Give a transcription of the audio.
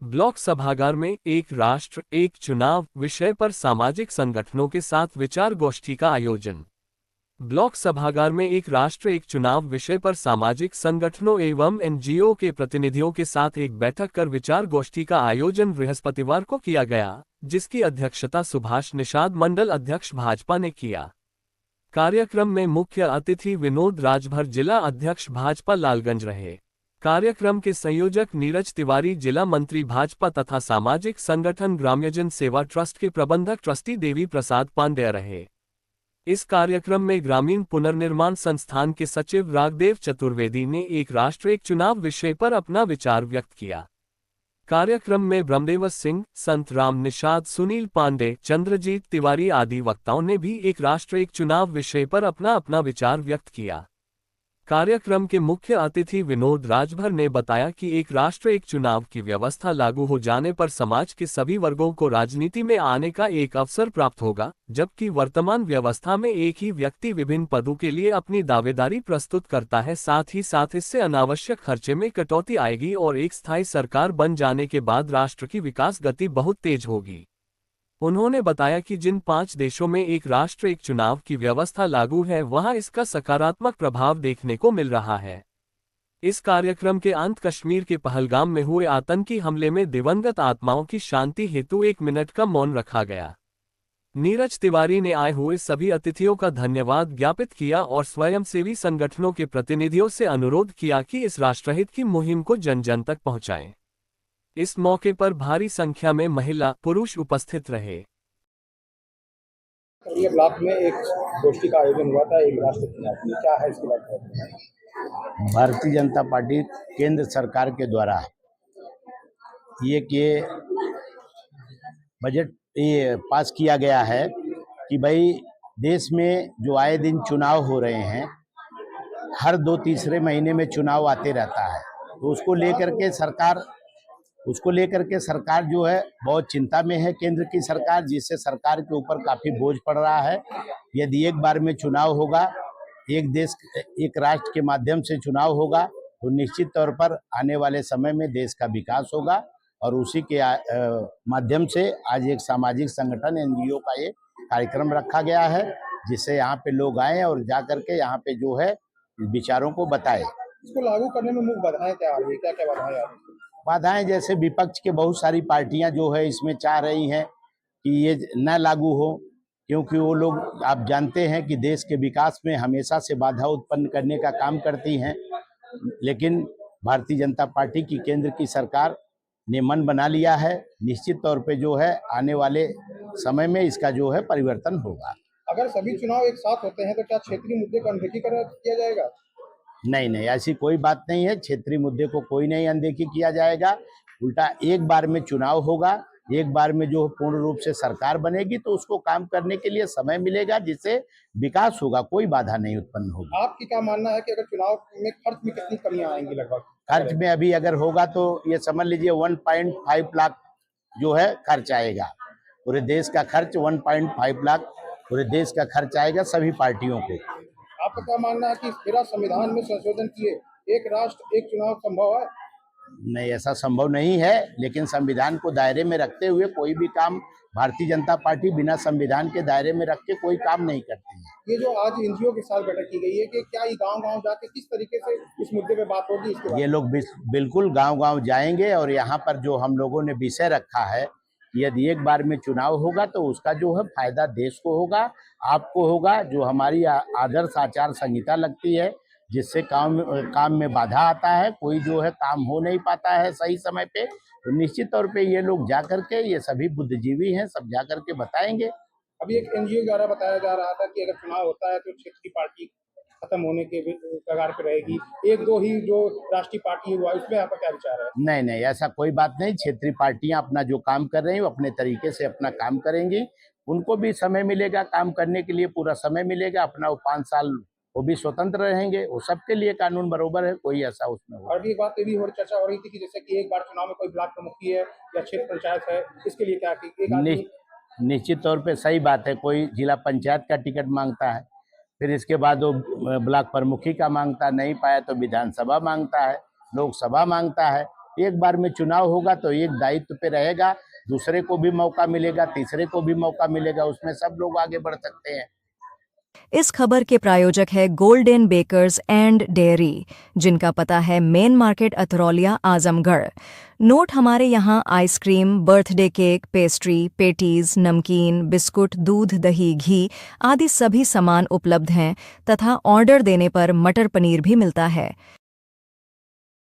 Block सभागार में एक राष्ट्र एक चुनाव विषय पर सामाजिक संगठनों के साथ विचार गोष्ठी का आयोजन। ब्लॉक सभागार में एक राष्ट्र एक चुनाव विषय पर सामाजिक संगठनों एवं एनजीओ के प्रतिनिधियों के साथ एक बैठक कर विचार गोष्ठी का आयोजन बृहस्पतिवार को किया गया, जिसकी अध्यक्षता सुभाष निषाद मंडल अध्यक्ष भाजपा ने किया। कार्यक्रम में मुख्य अतिथि विनोद राजभर जिला अध्यक्ष भाजपा लालगंज रहे। कार्यक्रम के संयोजक नीरज तिवारी जिला मंत्री भाजपा तथा सामाजिक संगठन ग्राम्यजन सेवा ट्रस्ट के प्रबंधक ट्रस्टी देवी प्रसाद पांडेय रहे। इस कार्यक्रम में ग्रामीण पुनर्निर्माण संस्थान के सचिव राघदेव चतुर्वेदी ने एक राष्ट्र एक चुनाव विषय पर अपना विचार व्यक्त किया। कार्यक्रम में ब्रह्मदेव सिंह, संत राम निषाद, सुनील पांडे, चंद्रजीत तिवारी आदि वक्ताओं ने भी एक राष्ट्र एक चुनाव विषय पर अपना विचार व्यक्त किया। कार्यक्रम के मुख्य अतिथि विनोद राजभर ने बताया कि एक राष्ट्र एक चुनाव की व्यवस्था लागू हो जाने पर समाज के सभी वर्गों को राजनीति में आने का एक अवसर प्राप्त होगा, जबकि वर्तमान व्यवस्था में एक ही व्यक्ति विभिन्न पदों के लिए अपनी दावेदारी प्रस्तुत करता है। साथ ही साथ इससे अनावश्यक खर्चे में कटौती आएगी और एक स्थायी सरकार बन जाने के बाद राष्ट्र की विकास गति बहुत तेज होगी। उन्होंने बताया कि जिन 5 देशों में एक राष्ट्र एक चुनाव की व्यवस्था लागू है, वहां इसका सकारात्मक प्रभाव देखने को मिल रहा है। इस कार्यक्रम के अंत कश्मीर के पहलगाम में हुए आतंकी हमले में दिवंगत आत्माओं की शांति हेतु 1 मिनट का मौन रखा गया। नीरज तिवारी ने आए हुए सभी अतिथियों का धन्यवाद ज्ञापित किया और स्वयंसेवी संगठनों के प्रतिनिधियों से अनुरोध किया कि इस राष्ट्रहित की मुहिम को जन जन तक पहुंचाएं। इस मौके पर भारी संख्या में महिला पुरुष उपस्थित रहे। ये ब्लॉक में एक गोष्ठी का आयोजन हुआ था, एक राष्ट्र चुनाव, क्या है इसकी बात? भारतीय जनता पार्टी केंद्र सरकार के द्वारा ये बजट ये पास किया गया है कि भाई देश में जो आए दिन चुनाव हो रहे हैं, हर 2-3 महीने में चुनाव आते रहता है, तो उसको लेकर के सरकार जो है बहुत चिंता में है, केंद्र की सरकार, जिससे सरकार के ऊपर काफ़ी बोझ पड़ रहा है। यदि एक बार में चुनाव होगा, एक देश एक राष्ट्र के माध्यम से चुनाव होगा, तो निश्चित तौर पर आने वाले समय में देश का विकास होगा। और उसी के माध्यम से आज एक सामाजिक संगठन एनजीओ का ये कार्यक्रम रखा गया है, जिससे यहाँ पे लोग आए और जा करके यहाँ पे जो है विचारों को बताए। इसको लागू करने में मुख्य बाधाएं क्या आ रही है, क्या क्या बाधाएं आ रही है? बाधाएं जैसे विपक्ष के बहुत सारी पार्टियां जो है इसमें चाह रही हैं कि ये न लागू हो, क्योंकि वो लोग आप जानते हैं कि देश के विकास में हमेशा से बाधा उत्पन्न करने का काम करती हैं। लेकिन भारतीय जनता पार्टी की केंद्र की सरकार ने मन बना लिया है, निश्चित तौर पे जो है आने वाले समय में इसका जो है परिवर्तन होगा। अगर सभी चुनाव एक साथ होते हैं तो क्या क्षेत्रीय मुद्दे का अनदेखीकरण किया जाएगा? नहीं, ऐसी कोई बात नहीं है। क्षेत्रीय मुद्दे को कोई नहीं अनदेखी किया जाएगा। उल्टा एक बार में चुनाव होगा, एक बार में जो पूर्ण रूप से सरकार बनेगी, तो उसको काम करने के लिए समय मिलेगा, जिससे विकास होगा, कोई बाधा नहीं उत्पन्न होगी। आपकी क्या मानना है कि अगर चुनाव में खर्च में कितनी कमियां आएंगी? लगभग खर्च में अभी अगर होगा तो ये समझ लीजिए 1.5 लाख जो है खर्च आएगा। पूरे देश का खर्च 1.5 लाख पूरे देश का खर्च आएगा सभी पार्टियों को। आपका क्या मानना है कि बिना संविधान में संशोधन किए एक राष्ट्र एक चुनाव संभव है? नहीं, ऐसा संभव नहीं है, लेकिन संविधान को दायरे में रखते हुए कोई भी काम भारतीय जनता पार्टी बिना संविधान के दायरे में रख के कोई काम नहीं करती है। ये जो आज एनजीओ के साथ बैठक की गई है, कि क्या ये गांव-गांव जाके किस तरीके से इस मुद्दे पे बात होगी? इसके ये लोग बिल्कुल गांव-गांव जाएंगे और यहाँ पर जो हम लोगों ने विषय रखा है, यदि एक बार में चुनाव होगा तो उसका जो है फायदा देश को होगा, आपको होगा। जो हमारी आदर्श आचार संहिता लगती है, जिससे काम में बाधा आता है, कोई जो है काम हो नहीं पाता है सही समय पे, तो निश्चित तौर पे ये लोग जा करके, ये सभी बुद्धिजीवी हैं, सब जा करके बताएंगे। अभी एक एनजीओ द्वारा बताया जा रहा था कि अगर चुनाव होता है तो क्षेत्रीय पार्टी खत्म होने के कगार पे रहेगी, 1-2 ही जो राष्ट्रीय पार्टी हुआ, इसमें आपका क्या विचार है? नहीं, ऐसा कोई बात नहीं। क्षेत्रीय पार्टियां अपना जो काम कर रही हैं, वो अपने तरीके से अपना काम करेंगी। उनको भी समय मिलेगा काम करने के लिए, पूरा समय मिलेगा। अपना वो 5 साल वो भी स्वतंत्र रहेंगे, वो सबके लिए कानून बरोबर है, कोई ऐसा उसमें और भी एक बात ये भी और चर्चा हो रही थी कि जैसे कि एक बार चुनाव में कोई ब्लॉक प्रमुखी है या क्षेत्र पंचायत है, इसके लिए क्या निश्चित तौर पे सही बात है। कोई जिला पंचायत का टिकट मांगता है, फिर इसके बाद वो ब्लॉक प्रमुखी का मांगता, नहीं पाया तो विधानसभा मांगता है, लोकसभा मांगता है। एक बार में चुनाव होगा तो एक दायित्व पे रहेगा, दूसरे को भी मौका मिलेगा, तीसरे को भी मौका मिलेगा, उसमें सब लोग आगे बढ़ सकते हैं। इस खबर के प्रायोजक है गोल्डन बेकर्स एंड डेयरी, जिनका पता है main market Atraulia Azamgarh. Note हमारे यहाँ ice cream, birthday cake, pastry, patties, नमकीन, बिस्कुट, दूध, दही, घी आदि सभी सामान उपलब्ध हैं तथा ऑर्डर देने पर मटर पनीर भी मिलता है।